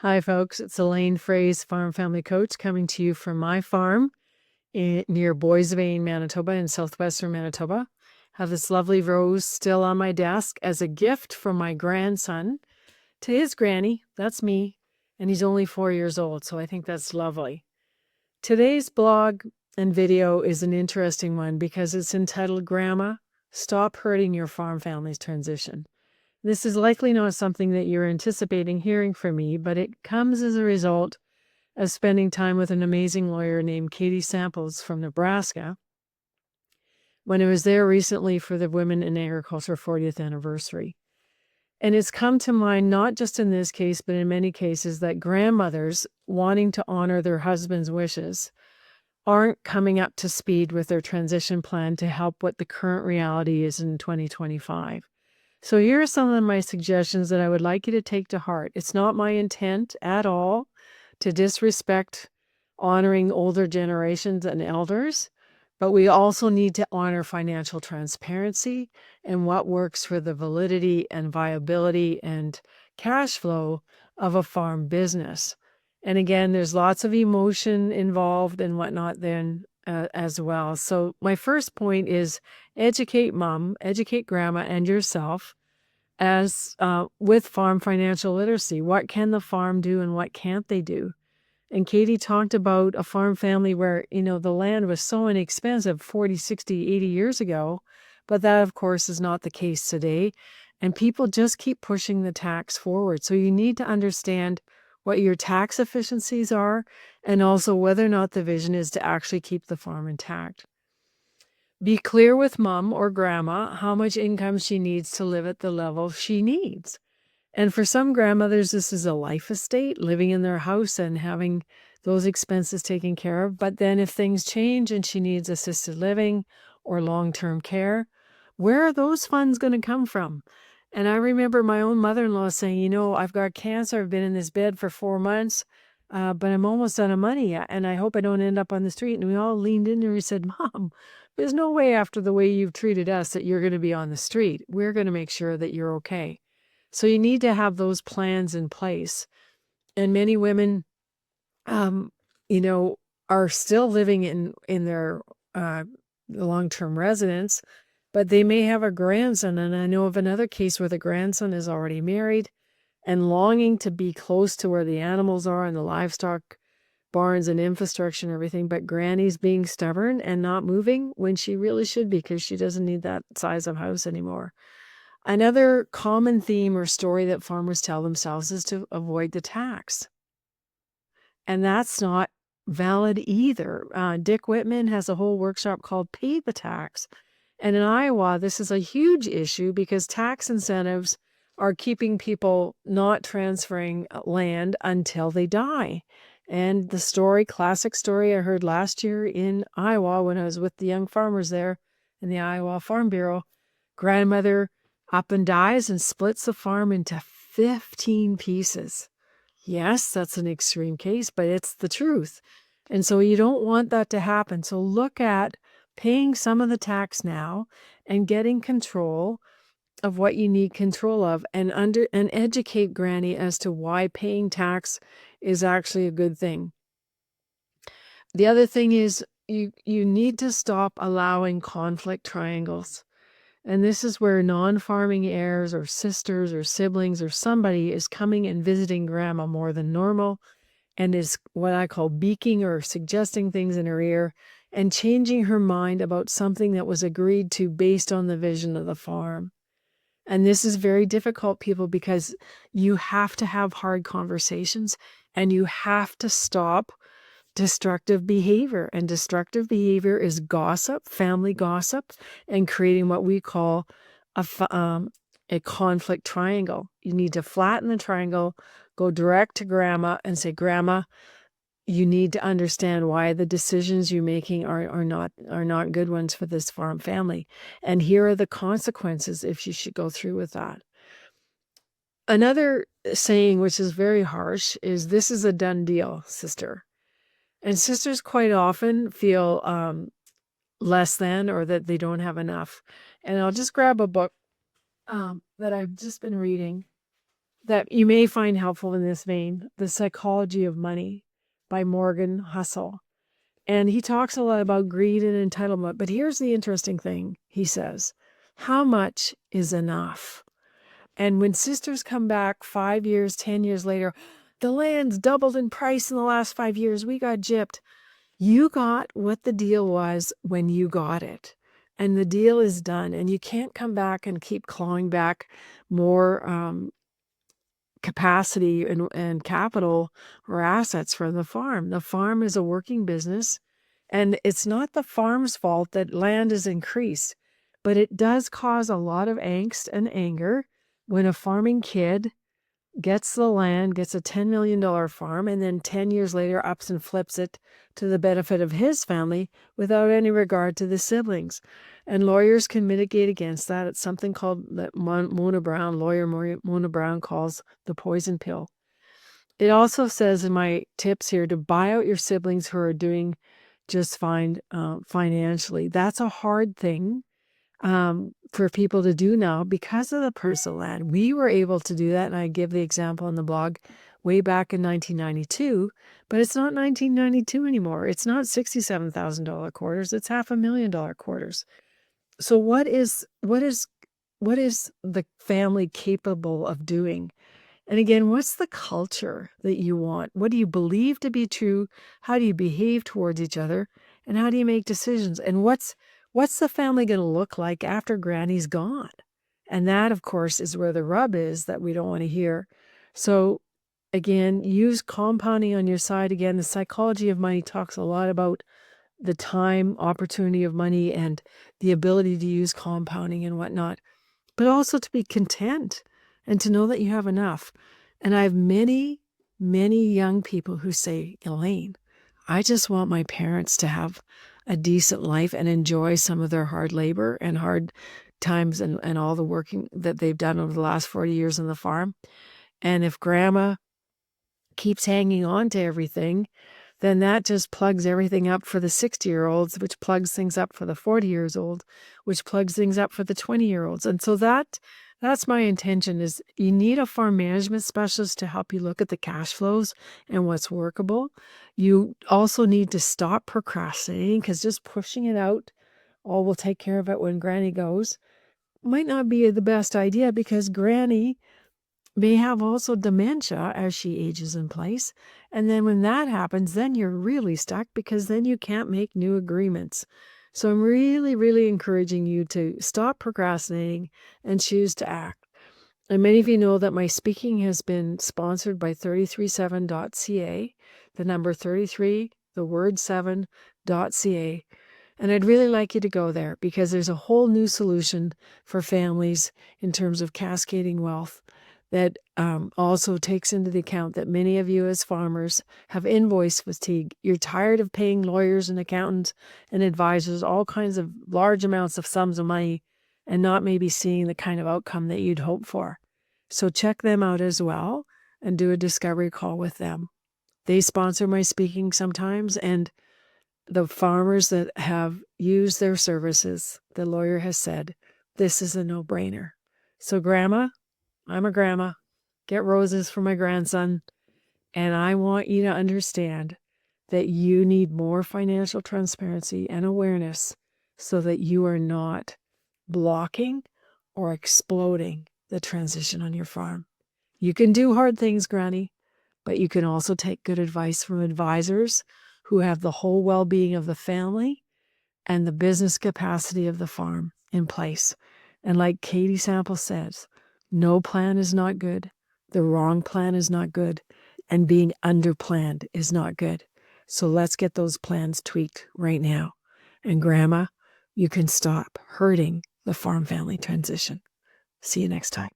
Hi, folks. It's Elaine Fraze, Farm Family Coach, coming to you from my farm near Boissevain, Manitoba, in southwestern Manitoba. Have this lovely rose still on my desk as a gift from my grandson to his granny. That's me. And he's only 4 years old, so I think that's lovely. Today's blog and video is an interesting one because it's entitled Grandma, Stop Hurting Your Farm Family's Transition. This is likely not something that you're anticipating hearing from me, but it comes as a result of spending time with an amazing lawyer named Katie Samples from Nebraska when I was there recently for the Women in Agriculture 40th anniversary. And it's come to mind, not just in this case, but in many cases, that grandmothers wanting to honor their husband's wishes aren't coming up to speed with their transition plan to help what the current reality is in 2025. So here are some of my suggestions that I would like you to take to heart. It's not my intent at all to disrespect honoring older generations and elders, but we also need to honor financial transparency and what works for the validity and viability and cash flow of a farm business. And again, there's lots of emotion involved and whatnot then as well. So my first point is educate mom, educate grandma and yourself as with farm financial literacy. What can the farm do and what can't they do? And Katie talked about a farm family where, the land was so inexpensive 40, 60, 80 years ago, but that of course is not the case today. And people just keep pushing the tax forward. So you need to understand what your tax efficiencies are and also whether or not the vision is to actually keep the farm intact. Be clear with mom or grandma how much income she needs to live at the level she needs. And for some grandmothers, this is a life estate, living in their house and having those expenses taken care of. But then if things change and she needs assisted living or long-term care, where are those funds going to come from? And I remember my own mother-in-law saying, I've got cancer. I've been in this bed for 4 months, but I'm almost out of money. And I hope I don't end up on the street. And we all leaned in and we said, Mom, there's no way after the way you've treated us that you're going to be on the street. We're going to make sure that you're okay. So you need to have those plans in place. And many women, are still living in their long-term residence, but they may have a grandson. And I know of another case where the grandson is already married and longing to be close to where the animals are and the livestock barns and infrastructure and everything, but granny's being stubborn and not moving when she really should be because she doesn't need that size of house anymore. Another common theme or story that farmers tell themselves is to avoid the tax. And that's not valid either. Dick Whitman has a whole workshop called Pay the Tax. And in Iowa, this is a huge issue because tax incentives are keeping people not transferring land until they die. And the classic story I heard last year in Iowa when I was with the young farmers there in the Iowa Farm Bureau, grandmother up and dies and splits the farm into 15 pieces. Yes, that's an extreme case, but it's the truth. And so you don't want that to happen. So look at paying some of the tax now and getting control of what you need control of and educate granny as to why paying tax is actually a good thing. The other thing is you need to stop allowing conflict triangles. And this is where non-farming heirs or sisters or siblings or somebody is coming and visiting grandma more than normal and is what I call beaking or suggesting things in her ear and changing her mind about something that was agreed to based on the vision of the farm. And this is very difficult, people, because you have to have hard conversations and you have to stop destructive behavior. And destructive behavior is gossip, family gossip, and creating what we call a conflict triangle. You need to flatten the triangle, go direct to grandma and say, Grandma, you need to understand why the decisions you're making are not good ones for this farm family. And here are the consequences if you should go through with that. Another saying, which is very harsh, is this is a done deal, sister. And sisters quite often feel less than or that they don't have enough. And I'll just grab a book that I've just been reading that you may find helpful in this vein, The Psychology of Money by Morgan Housel. And he talks a lot about greed and entitlement. But here's the interesting thing. He says, how much is enough? And when sisters come back 5 years, 10 years later, the land's doubled in price in the last 5 years. We got gypped. You got what the deal was when you got it. And the deal is done. And you can't come back and keep clawing back more capacity and capital or assets from the farm. The farm is a working business, and it's not the farm's fault that land is increased, but it does cause a lot of angst and anger when a farming kid gets the land, gets a $10 million farm, and then 10 years later ups and flips it to the benefit of his family without any regard to the siblings. And lawyers can mitigate against that. It's something called that lawyer Mona Brown calls the poison pill. It also says in my tips here to buy out your siblings who are doing just fine financially. That's a hard thing for people to do now because of the personal land. We were able to do that, and I give the example in the blog way back in 1992, but it's not 1992 anymore. It's not $67,000 quarters. It's $500,000 quarters. So what is the family capable of doing? And again, what's the culture that you want? What do you believe to be true? How do you behave towards each other? And how do you make decisions? And what's the family going to look like after Granny's gone? And that, of course, is where the rub is that we don't want to hear. So again, use compounding on your side. Again, the psychology of money talks a lot about the time, opportunity of money, and the ability to use compounding and whatnot, but also to be content and to know that you have enough. And I have many, many young people who say, Elaine, I just want my parents to have a decent life and enjoy some of their hard labor and hard times and all the working that they've done over the last 40 years on the farm. And if grandma keeps hanging on to everything, then that just plugs everything up for the 60-year-olds, which plugs things up for the 40 years old, which plugs things up for the 20-year-olds. And so that's my intention is you need a farm management specialist to help you look at the cash flows and what's workable. You also need to stop procrastinating because just pushing it out, oh, we'll take care of it when Granny goes, might not be the best idea because Granny may have also dementia as she ages in place. And then when that happens, then you're really stuck because then you can't make new agreements. So I'm really, really encouraging you to stop procrastinating and choose to act. And many of you know that my speaking has been sponsored by 337.ca, the number 33, the word 7.ca. And I'd really like you to go there because there's a whole new solution for families in terms of cascading wealth that also takes into the account that many of you as farmers have invoice fatigue. You're tired of paying lawyers and accountants and advisors all kinds of large amounts of sums of money and not maybe seeing the kind of outcome that you'd hope for. So check them out as well and do a discovery call with them. They sponsor my speaking sometimes, and the farmers that have used their services, the lawyer has said, this is a no-brainer. So grandma, I'm a grandma, get roses for my grandson, and I want you to understand that you need more financial transparency and awareness so that you are not blocking or exploding the transition on your farm. You can do hard things, Granny, but you can also take good advice from advisors who have the whole well-being of the family and the business capacity of the farm in place. And like Katie Sample says, no plan is not good. The wrong plan is not good. And being underplanned is not good. So let's get those plans tweaked right now. And Grandma, you can stop hurting the farm family transition. See you next time.